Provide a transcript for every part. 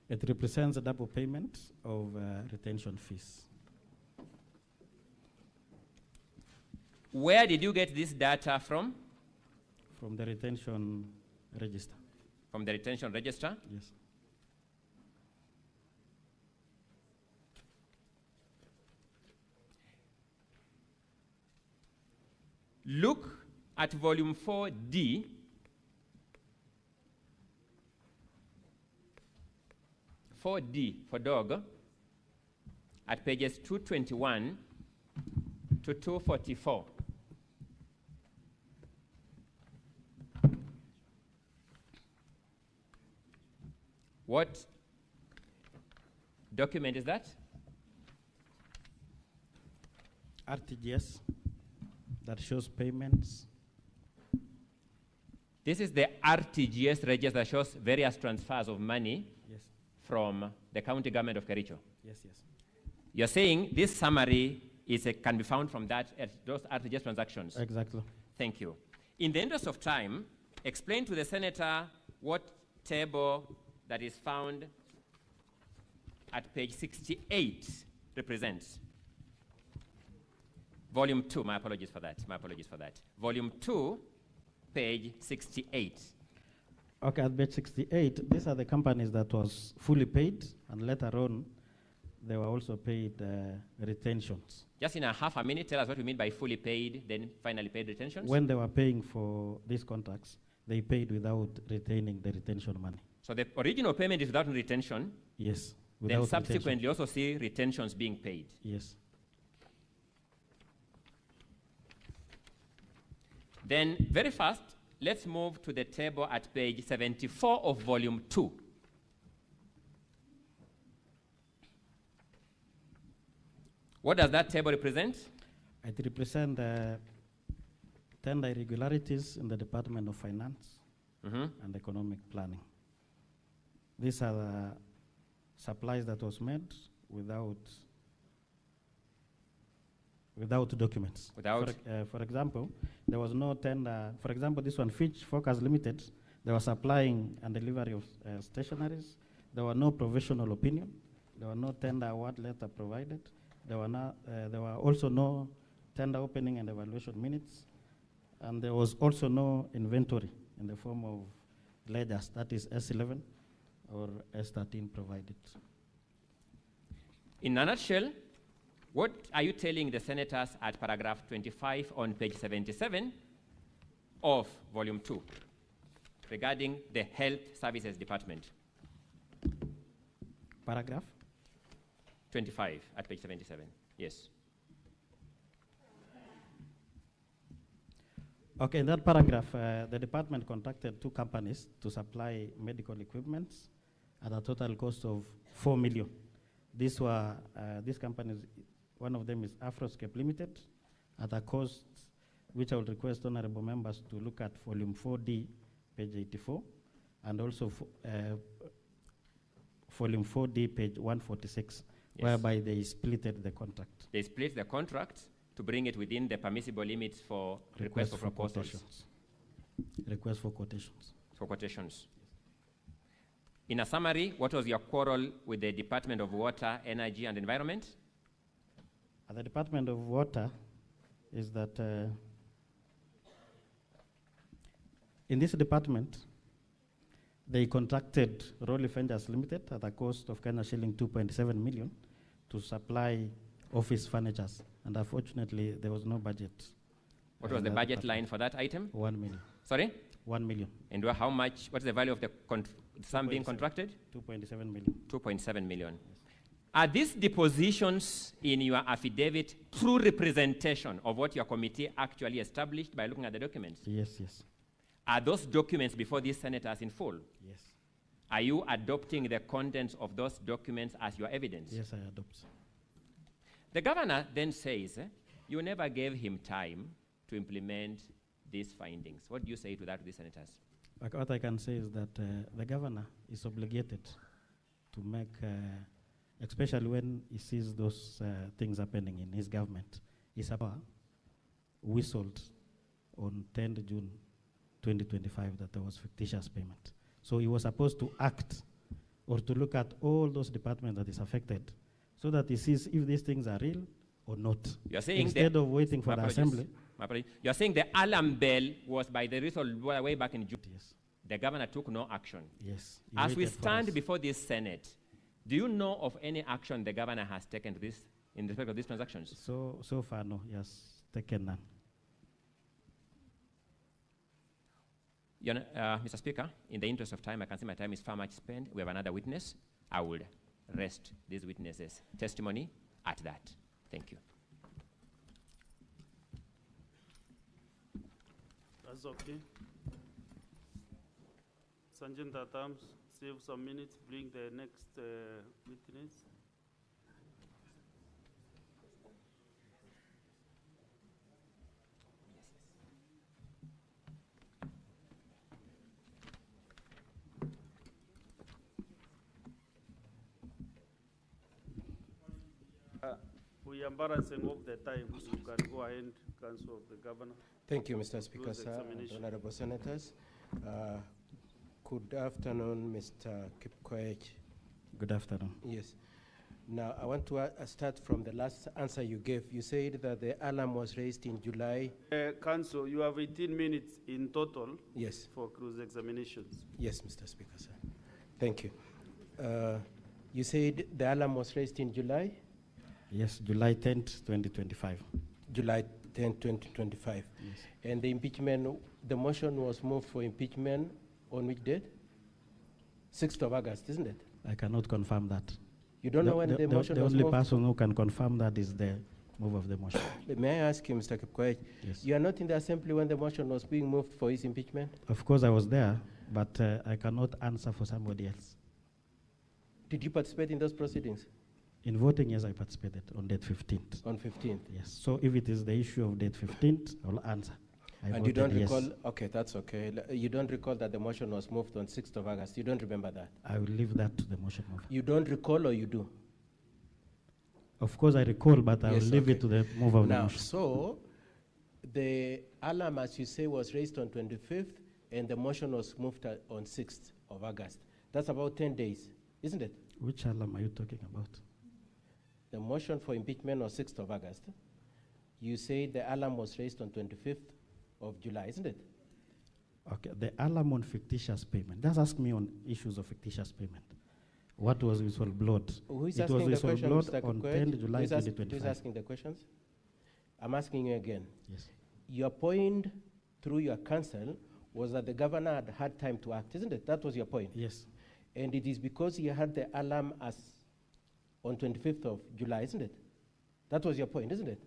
It represents a double payment of retention fees. Where did you get this data from? From the retention register. From the retention register? Yes. Look at volume 4D. For dog, at pages 221 to 244. What document is that? RTGS that shows payments. This is the RTGS register that shows various transfers of money from the county government of Kericho. Yes, yes. You're saying this summary can be found from those RTGS transactions? Exactly. Thank you. In the interest of time, explain to the senator what table that is found at page 68 represents. Volume 2, my apologies for that. Volume 2, page 68. Okay, at page 68, these are the companies that was fully paid, and later on, they were also paid retentions. Just in a half a minute, tell us what you mean by fully paid, then finally paid retentions. When they were paying for these contracts, they paid without retaining the retention money. So the original payment is without retention? Yes. Then subsequently also see retentions being paid? Yes. Then very fast, let's move to the table at page 74 of volume 2. What does that table represent? It represents tender irregularities in the Department of Finance and Economic Planning. These are the supplies that was made without documents. For example, there was no tender. For example, this one, Fitch Focus Limited, they were supplying and delivery of stationaries. There were no professional opinion. There were no tender award letter provided. There were also no tender opening and evaluation minutes. And there was also no inventory in the form of ledgers, that is S11 or S13 provided. In a nutshell, what are you telling the senators at paragraph 25 on page 77 of volume 2 regarding the Health Services Department? Paragraph? 25 at page 77, yes. Okay, in that paragraph, the department contracted 2 companies to supply medical equipment at a total cost of 4 million. These companies, one of them is Afroscape Limited, at a cost which I would request honorable members to look at volume 4D, page 84, and also volume 4D, page 146, whereby they splitted the contract. They split the contract to bring it within the permissible limits for request for proposals. Request for quotations. For quotations. In a summary, what was your quarrel with the Department of Water, Energy and Environment? The Department of Water is that in this department, they contracted Rolly Fenders Limited at a cost of Kenya shilling 2.7 million to supply office furnitures. And unfortunately, there was no budget. What was the budget line for that item? 1 million. Sorry? 1 million. And how much, what's the value of the sum being contracted? 2.7 million. 2.7 million. Yes. Are these depositions in your affidavit true representation of what your committee actually established by looking at the documents? Yes, yes. Are those documents before these senators in full? Yes. Are you adopting the contents of those documents as your evidence? Yes, I adopt. The governor then says, you never gave him time to implement these findings. What do you say to that, to the senators? What I can say is that the governor is obligated to make, especially when he sees those things happening in his government, he's whistled on 10th June 2025 that there was fictitious payment. So he was supposed to act or to look at all those departments that is affected, so that he sees if these things are real or not. You're saying instead of waiting for the assembly. You're saying the alarm bell was by the whistleblower way back in June. Yes. The governor took no action. Yes. As we stand before this Senate, do you know of any action the governor has taken to this in respect of these transactions? So far, no. He has taken none. Mr. Speaker, in the interest of time, I can see my time is far much spent. We have another witness. I will rest these witnesses' testimony at that. Thank you. That's okay. Sergeant Adams, save some minutes, bring the next witness. We are embarrassing of the time. You can go ahead, Council of the Governor. Thank you, Mr. Speaker, sir, and honorable senators. Good afternoon, Mr. Kipkoech. Good afternoon. Yes. Now, I want to start from the last answer you gave. You said that the alarm was raised in July. Council, you have 18 minutes in total. Yes. For cross-examinations. Yes, Mr. Speaker, sir. Thank you. You said the alarm was raised in July? Yes, July 10th, 2025. July 10th, 2025. Yes. And the impeachment, the motion was moved for impeachment on which date? 6th of August, isn't it? I cannot confirm that. You don't know when the motion was moved? The only person who can confirm that is the move of the motion. May I ask you, Mr. Kipkoech, yes. You are not in the assembly when the motion was being moved for his impeachment? Of course I was there, but I cannot answer for somebody else. Did you participate in those proceedings? In voting, yes, I participated on date 15th. On 15th? Yes. So if it is the issue of date 15th, I'll answer. And you don't recall, okay, that's okay. You don't recall that the motion was moved on 6th of August. You don't remember that? I will leave that to the motion mover. You don't recall or you do? Of course I recall, but I will leave it to the mover of the motion. So the alarm, as you say, was raised on 25th and the motion was moved on 6th of August. That's about 10 days, isn't it? Which alarm are you talking about? The motion for impeachment was 6th of August. You say the alarm was raised on 25th of July, isn't it? Okay, the alarm on fictitious payment. Just ask me on issues of fictitious payment. What was whistleblowed? Who is it asking was the question, whistleblowed on 10 July 2025. Who is asking the questions? I'm asking you again. Yes. Your point through your counsel was that the governor had had time to act, isn't it? That was your point. Yes. And it is because he had the alarm as on 25th of July, isn't it? That was your point, isn't it?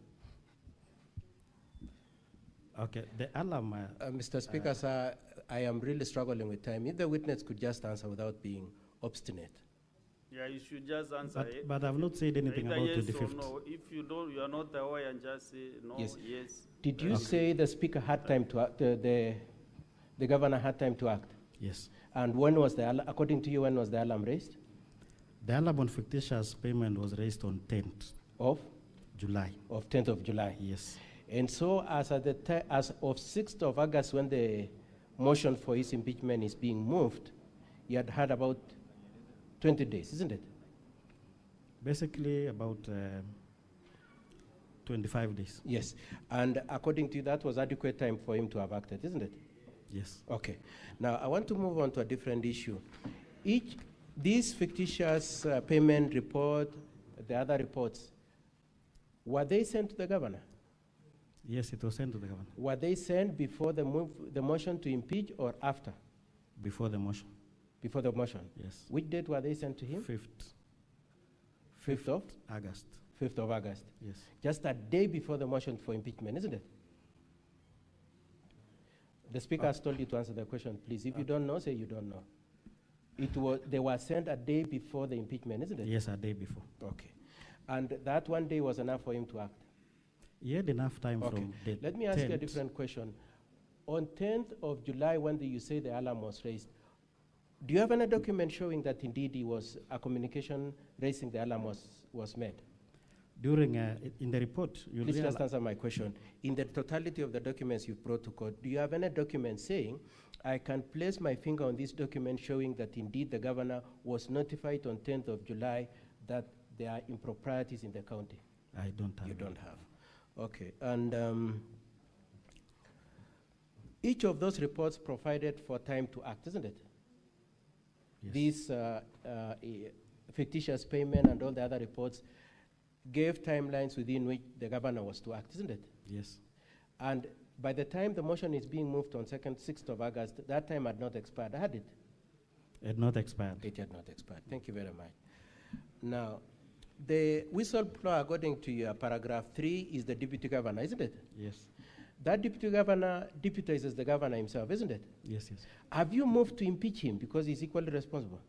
Okay, the alarm... Mr. Speaker, sir, I am really struggling with time. If the witness could just answer without being obstinate. Yeah, you should just answer it. But I've not said anything about yes 25th. Or no. If you don't, you are not aware and just say no, yes. Did you say the speaker had time to act, the governor had time to act? Yes. And when was the, according to you, when was the alarm raised? The alarm on fictitious payment was raised on 10th of July. Of 10th of July. Yes. And so as of 6th of August, when the motion for his impeachment is being moved, he had had about 20 days, isn't it? Basically about 25 days. Yes. And according to you, that was adequate time for him to have acted, isn't it? Yes. Okay. Now, I want to move on to a different issue. These fictitious payment report, the other reports, were they sent to the governor? Yes, it was sent to the governor. Were they sent before the motion to impeach or after? Before the motion. Before the motion? Yes. Which date were they sent to him? 5th of? August. 5th of August. Yes. Just a day before the motion for impeachment, isn't it? The speaker has told you to answer the question, please. If you don't know, say you don't know. They were sent a day before the impeachment, isn't it? Yes, a day before. Okay. And that one day was enough for him to act? He had enough time from the Let me ask you a different question. On 10th of July, when you say the alarm was raised, do you have any document showing that indeed a communication raising the alarm was made? During, in the report, you'll Please just answer my question. In the totality of the documents you've brought to court, do you have any document saying, I can place my finger on this document showing that indeed the governor was notified on 10th of July that there are improprieties in the county? I don't have. You don't have. Okay. And each of those reports provided for time to act, isn't it? Yes. These fictitious payment and all the other reports gave timelines within which the governor was to act, isn't it? Yes. And by the time the motion is being moved on 6th of August, that time had not expired, had it? It had not expired. It had not expired. Thank you very much. Now, the whistleblower, according to your paragraph 3, is the deputy governor, isn't it? Yes. That deputy governor deputizes the governor himself, isn't it? Yes, yes. Have you moved to impeach him because he's equally responsible?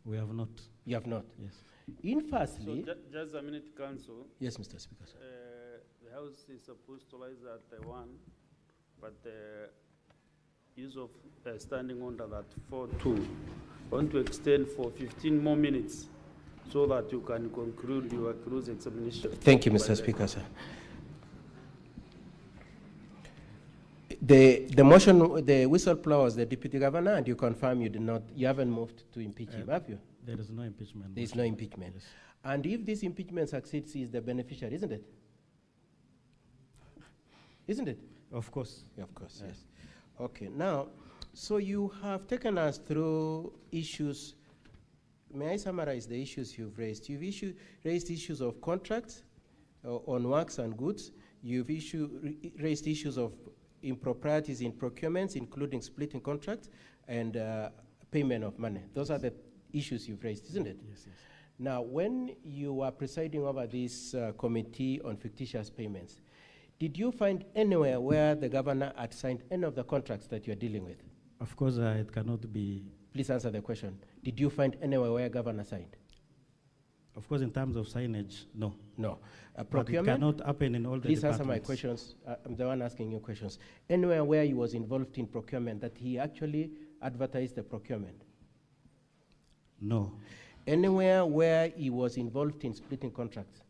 We have not. You have not? Yes. In firstly... So just a minute, Council. Yes, Mr. Speaker. The House is supposed to rise at 1, but the use of standing order at 4:2. I want to extend for 15 more minutes so that you can conclude your close examination. Thank you, Mr. Speaker, sir. The motion, the whistleblower was the deputy governor, and you confirm you haven't moved to impeach him, have you? There is no impeachment. There is no impeachment. Yes. And if this impeachment succeeds, he is the beneficiary, isn't it? Isn't it? Of course. Yeah, of course, yes. Okay, now, so you have taken us through issues. May I summarize the issues you've raised? You've raised issues of contracts on works and goods. You've raised issues of improprieties in procurements, including splitting contracts and payment of money. Those are the issues you've raised, isn't it? Yes, yes. Now, when you were presiding over this committee on fictitious payments, did you find anywhere where the governor had signed any of the contracts that you're dealing with? Of course, it cannot be. Please answer the question. Did you find anywhere where governor signed? Of course, in terms of signage, no. No. Procurement? It cannot happen in all the Please departments. answer my questions. I'm the one asking you questions. Anywhere where he was involved in procurement that he actually advertised the procurement? No. Anywhere where he was involved in splitting contracts?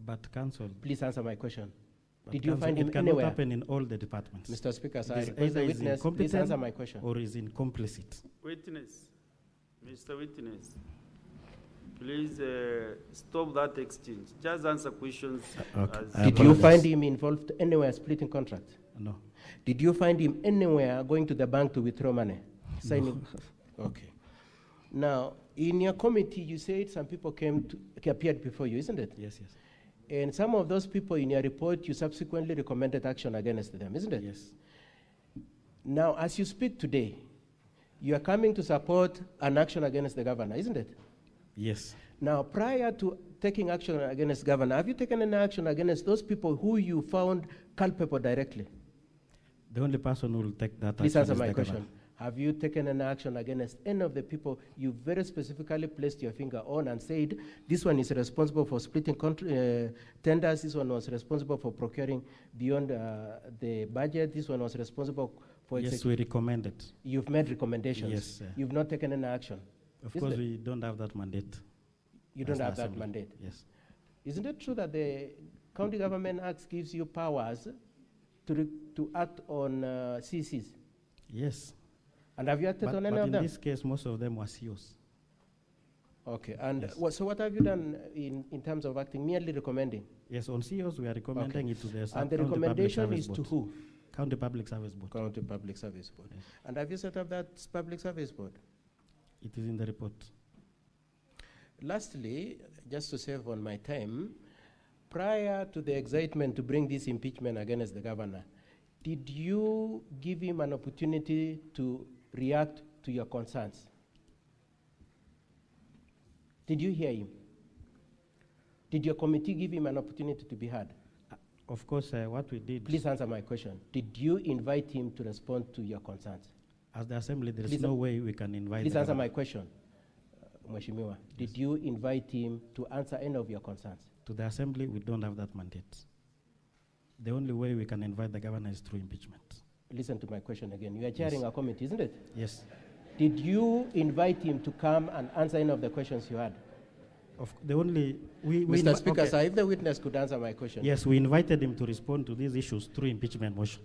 But council. Please answer my question. But did you council, find him it cannot anywhere? happen in all the departments. Mr. Speaker, sir, I It is request the either witness, please incompetent answer my question. or is incomplicit. Witness, Mr. Witness, please stop that exchange. Just answer questions. Okay. Did you find him involved anywhere splitting contracts? No. Did you find him anywhere going to the bank to withdraw money? Signing? Okay. Now, in your committee, you said some people appeared before you, isn't it? Yes, yes. And some of those people in your report, you subsequently recommended action against them, isn't it? Yes. Now, as you speak today, you are coming to support an action against the governor, isn't it? Yes. Now, prior to taking action against the governor, have you taken any action against those people who you found culpable directly? The only person who will take that Please action answer is my the question. governor. Have you taken an action against any of the people you very specifically placed your finger on and said, this one is responsible for splitting tenders, this one was responsible for procuring beyond the budget, this one was responsible for... Yes, we recommended. You've made recommendations? Yes, sir. You've not taken any action? Of course, we don't have that mandate. You don't have that assembly. mandate? Yes. Isn't it true that the County Government Act gives you powers to act on CCs? Yes. And have you acted on any but of them? in this case, most of them were CEOs. Okay, and yes. so what have you done in terms of acting, merely recommending? Yes, on CEOs, we are recommending it to the And the recommendation is to who? County Public Service Board. County Public Service Board. Yes. And have you set up that Public Service Board? It is in the report. Lastly, just to save on my time, prior to the excitement to bring this impeachment against the governor, did you give him an opportunity to react to your concerns? Did you hear him? Did your committee give him an opportunity to be heard? Of course, what we did... Please answer my question. Did you invite him to respond to your concerns? As the Assembly, there is no way we can invite Please answer my question, Mheshimiwa. Did you invite him to answer any of your concerns? To the Assembly, we don't have that mandate. The only way we can invite the governor is through impeachment. Listen to my question again. You are chairing a committee, isn't it? Yes. Did you invite him to come and answer any of the questions you had? Mr. Speaker, okay. sir, if the witness could answer my question. Yes, we invited him to respond to these issues through impeachment motion,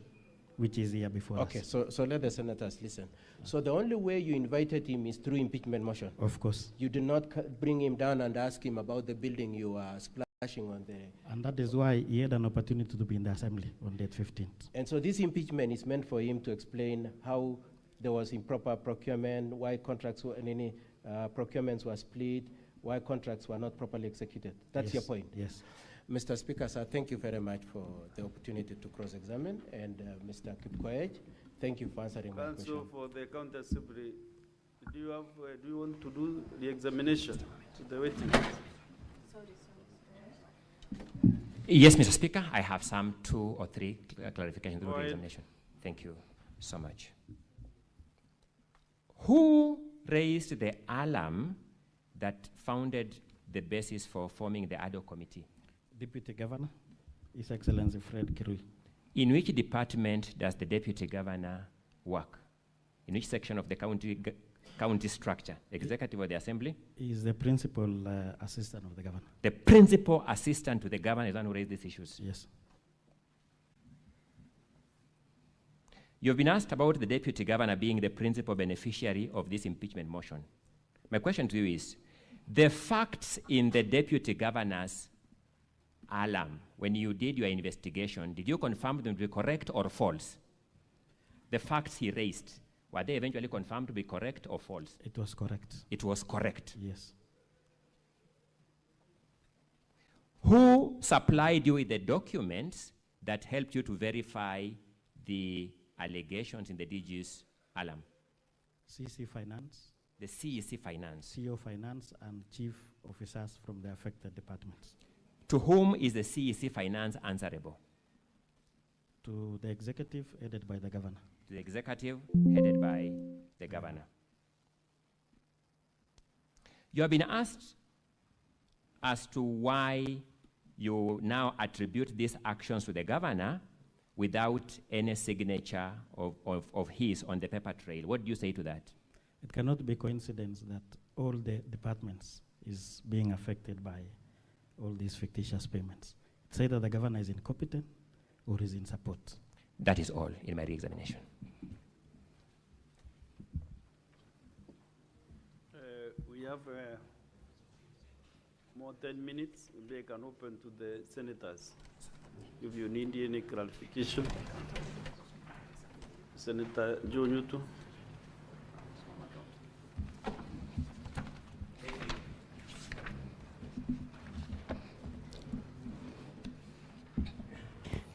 which is here before us. Okay, so let the senators listen. So the only way you invited him is through impeachment motion? Of course. You did not bring him down and ask him about the building you are splashing on the... And that is why he had an opportunity to be in the assembly on date 15th. And so this impeachment is meant for him to explain how there was improper procurement, why contracts were, any procurements were split, why contracts were not properly executed. That's your point? Yes. Mr. Speaker, sir, thank you very much for the opportunity to cross-examine. And Mr. Kipkoech, thank you for answering my question. Counsel for the County Assembly, do you want to do the examination to the witness? Yes, Mr. Speaker, I have some 2 or 3 clarifications through the examination. Thank you so much. Who raised the alarm that founded the basis for forming the ad hoc committee? Deputy Governor, His Excellency Fred Kirui. In which department does the Deputy Governor work? In which section of the county structure? Executive or the Assembly? He is the principal assistant of the Governor. The principal assistant to the Governor is the one who raised these issues? Yes. You've been asked about the Deputy Governor being the principal beneficiary of this impeachment motion. My question to you is, the facts in the Deputy Governor's alarm, when you did your investigation, did you confirm them to be correct or false? The facts he raised, were they eventually confirmed to be correct or false? It was correct. It was correct. Yes. Who supplied you with the documents that helped you to verify the allegations in the DG's alarm? CEC Finance. The CEC Finance. CEO Finance and chief officers from the affected departments. To whom is the CEC Finance answerable? To the executive headed by the Governor. To the executive headed by the Governor. You have been asked as to why you now attribute these actions to the Governor without any signature of his on the paper trail. What do you say to that? It cannot be coincidence that all the departments is being affected by all these fictitious payments. It's either the Governor is incompetent or is in support. That is all in my re-examination. We have more 10 minutes. They can open to the senators. If you need any clarification. Senator Joe Newton.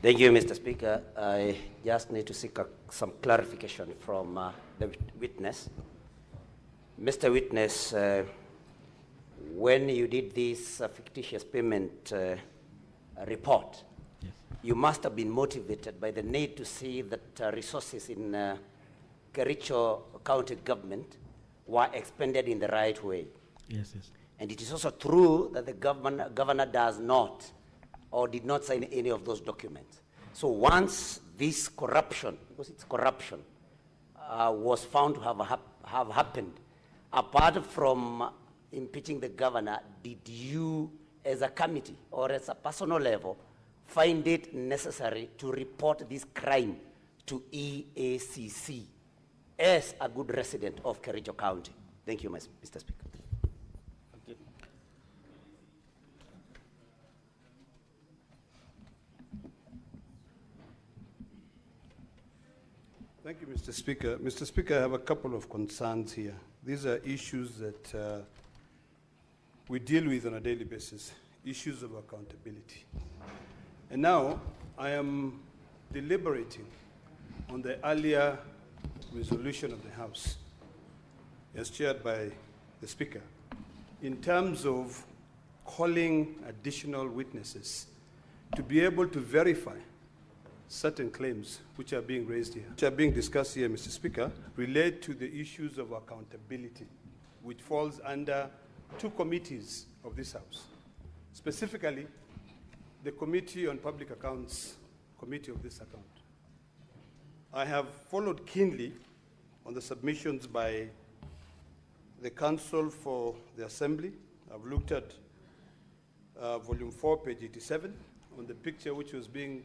Thank you, Mr. Speaker. I just need to seek some clarification from the witness. Mr. Witness, when you did this fictitious payment report, yes, you must have been motivated by the need to see that resources in Kericho County government were expended in the right way. Yes, yes. And it is also true that the governor does not or did not sign any of those documents. So once this corruption, because it's corruption, was found to have happened, apart from impeaching the governor, did you, as a committee or as a personal level, find it necessary to report this crime to EACC as a good resident of Kericho County? Thank you, Mr. Speaker. Thank you, Mr. Speaker. Mr. Speaker, I have a couple of concerns here. These are issues that we deal with on a daily basis, issues of accountability. And now I am deliberating on the earlier resolution of the House, as chaired by the Speaker, in terms of calling additional witnesses to be able to verify certain claims which are being raised here, which are being discussed here, Mr. Speaker, relate to the issues of accountability, which falls under two committees of this House. Specifically, the Committee on Public Accounts, Committee of this account. I have followed keenly on the submissions by the Counsel for the Assembly. I've looked at volume 4, page 87, on the picture which was being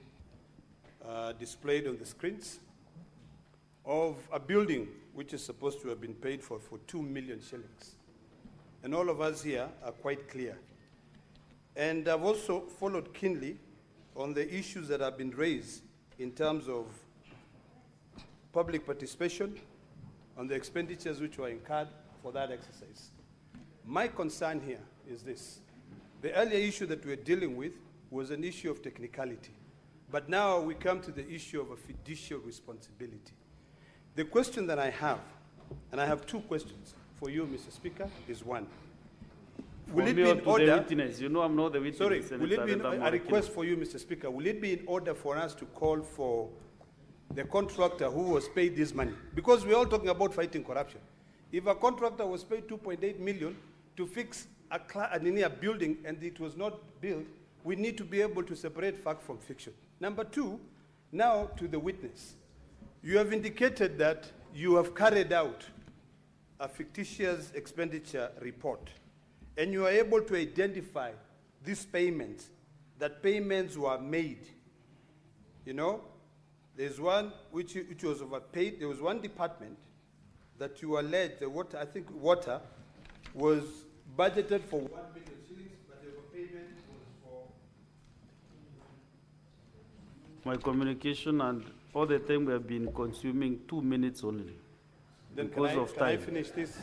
displayed on the screens, of a building which is supposed to have been paid for 2 million shillings. And all of us here are quite clear. And I've also followed keenly on the issues that have been raised in terms of public participation, on the expenditures which were incurred for that exercise. My concern here is this. The earlier issue that we're dealing with was an issue of technicality. But now we come to the issue of a fiduciary responsibility. The question that I have, and I have two questions for you, Mr. Speaker, is one. Will it be in order? You know I'm not the witness. Sorry, will it be a request for you, Mr. Speaker? Will it be in order for us to call for the contractor who was paid this money? Because we're all talking about fighting corruption. If a contractor was paid 2.8 million to fix a building and it was not built, we need to be able to separate fact from fiction. Number two, now to the witness. You have indicated that you have carried out a fictitious expenditure report, and you are able to identify these payments, that payments were made. You know, there's one which was overpaid. There was one department that you alleged, I think water, was budgeted for 1 million shillings, but the overpayment was for... My communication and all the time we have been consuming 2 minutes only. Then because of time. Can I finish this?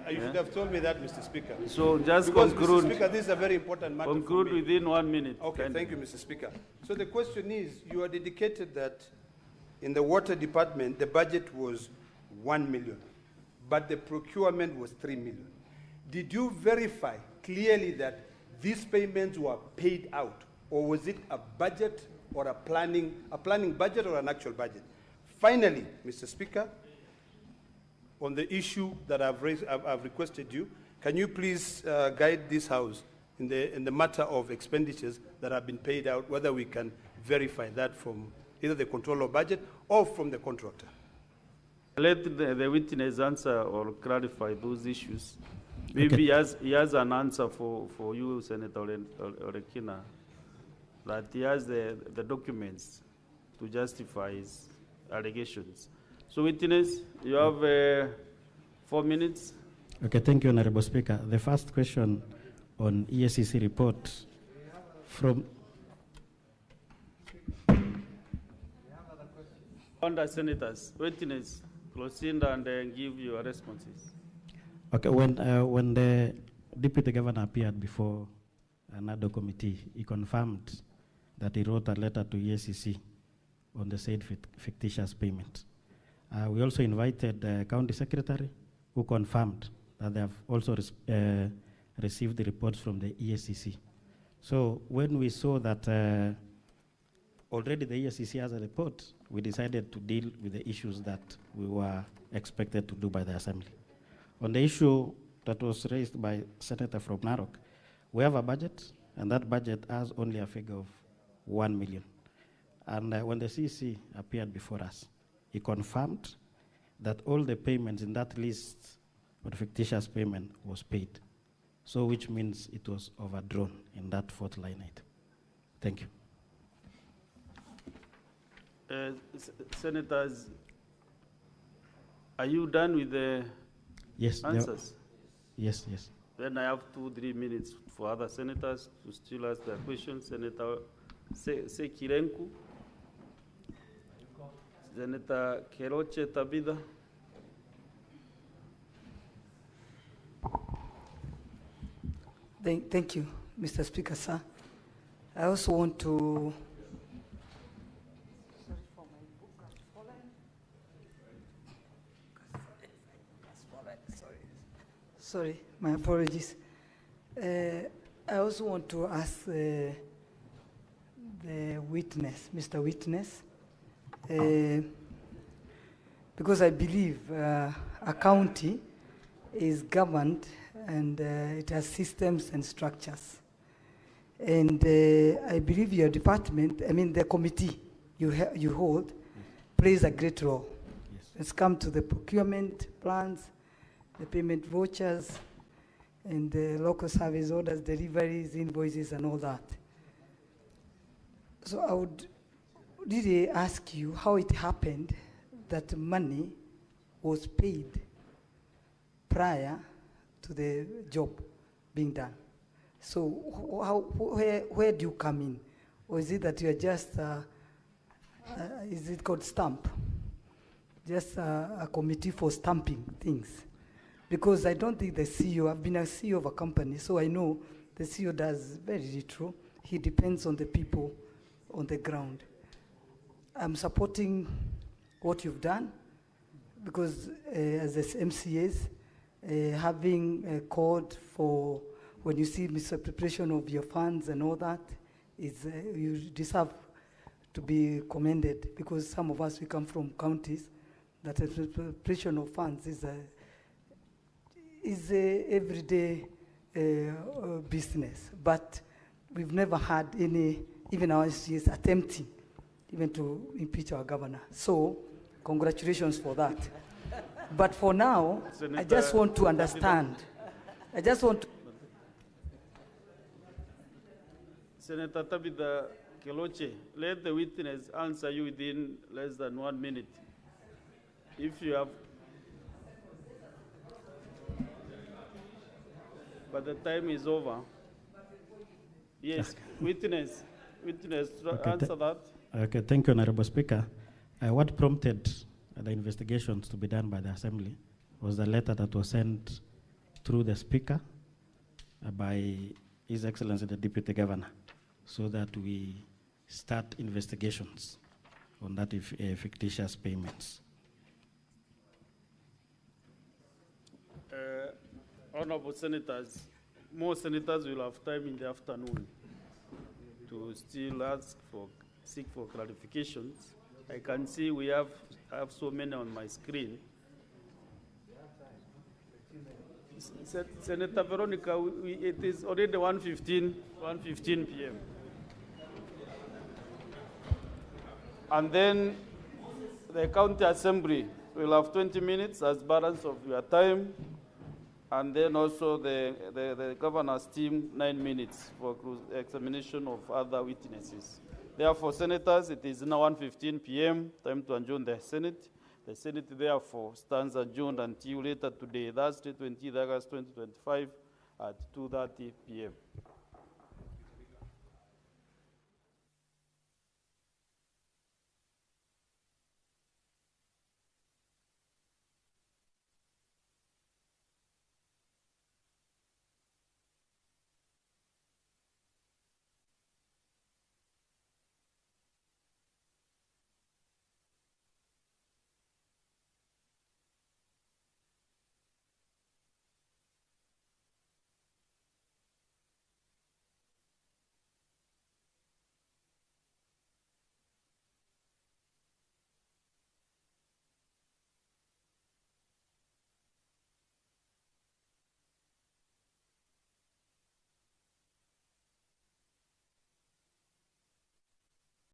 You should have told me that, Mr. Speaker. So just because, conclude. Mr. Speaker, this is a very important matter. Conclude for me. within 1 minute. Okay, thank you, Mr. Speaker. So the question is, you are dedicated that in the water department, the budget was 1 million, but the procurement was 3 million. Did you verify clearly that these payments were paid out, or was it a budget or a planning budget or an actual budget? Finally, Mr. Speaker, on the issue that I've raised, I've requested you, can you please guide this House in the matter of expenditures that have been paid out, whether we can verify that from either the controller of budget or from the contractor? Let the witness answer or clarify those issues. Maybe okay. he has an answer for you, Senator Orekina, that he has the documents to justify his allegations. So witness, you have 4 minutes. Okay, thank you, Honorable Speaker. The first question on ESCC report from... Under senators, witness, proceed and give your responses. Okay, when the Deputy Governor appeared before another committee, he confirmed that he wrote a letter to ESCC on the said fictitious payment. We also invited the County Secretary, who confirmed that they have also received the reports from the ESCC. So when we saw that already the ESCC has a report, we decided to deal with the issues that we were expected to do by the Assembly. On the issue that was raised by Senator from Narok, we have a budget, and that budget has only a figure of 1 million. And when the CC appeared before us, he confirmed that all the payments in that list of fictitious payment was paid. So which means it was overdrawn in that fourth line item. Thank you. Senators, are you done with the answers? Yes. Then I have 2-3 minutes for other senators to still ask their questions. Senator Kericho, Senator Keroche Tabitha. Thank you, Mr. Speaker, sir. I also want to... Sorry, my apologies. I also want to ask the witness, Mr. Witness, because I believe a county is governed and it has systems and structures. And I believe your department, the committee you hold, plays a great role. Yes. It's come to the procurement plans, the payment vouchers, and local service orders, deliveries, invoices, and all that. So I would really ask you how it happened that money was paid prior to the job being done. So where do you come in? Or is it that you are just, is it called stamp? Just a committee for stamping things? Because I don't think the CEO, I've been a CEO of a company, so I know the CEO does very little. He depends on the people on the ground. I'm supporting what you've done, because as MCAs, having a code for when you see misappropriation of your funds and all that, is you deserve to be commended, because some of us, we come from counties that misappropriation of funds is a everyday business. But we've never had any, even our MCAs attempting even to impeach our governor. So congratulations for that. But for now, I just want to understand. I just want to. Senator Tabitha Keloche, let the witness answer you within less than 1 minute. If you have, but the time is over. Yes, witness, okay, answer that. Okay, thank you, Honorable Speaker. What prompted the investigations to be done by the Assembly was the letter that was sent through the Speaker by His Excellency the Deputy Governor, so that we start investigations on that fictitious payments. Honorable Senators, more senators will have time in the afternoon to still seek for clarifications. I can see I have so many on my screen. Senator Veronica, it is already 1:15 p.m. And then the County Assembly will have 20 minutes as balance of your time. And then also the governor's team, 9 minutes for examination of other witnesses. Therefore, senators, it is now 1:15 p.m., time to adjourn the Senate. The Senate, therefore, stands adjourned until later today, Thursday, 20 August 2025 at 2:30 p.m.